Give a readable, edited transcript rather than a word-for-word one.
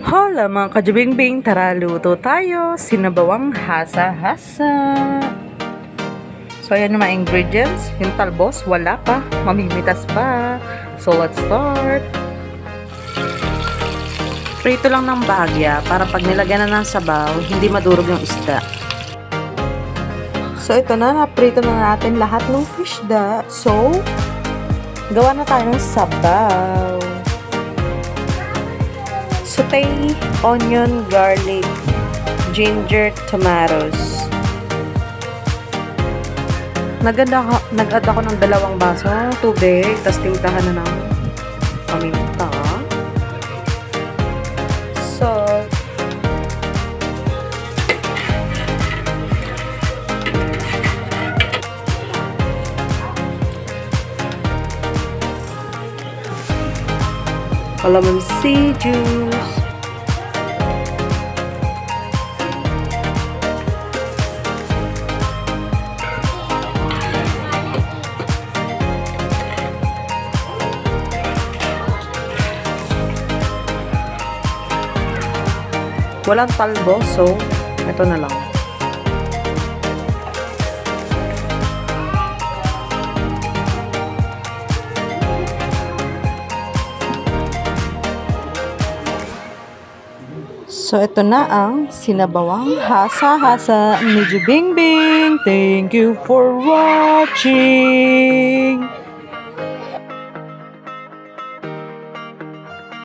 Hola mga kajubingbing, tara luto tayo, sinabawang hasa-hasa. So ayan yung mga ingredients, yung talbos wala pa, mamimitas pa. So let's start. Prito lang ng bahagya para pag nilagyan na ng sabaw, hindi madurog yung isda. So ito na, naprito na natin lahat ng fishda. So, gawa na tayo ng sabaw. Saute, onion, garlic, ginger, tomatoes. Nag-add ako ng 2 baso tubig, tapos timplahan na ng paminta. Salt. Calamansi juice. Walang talbo, so ito na lang. So, ito na ang sinabawang hasa-hasa ni Jubingbing. Thank you for watching!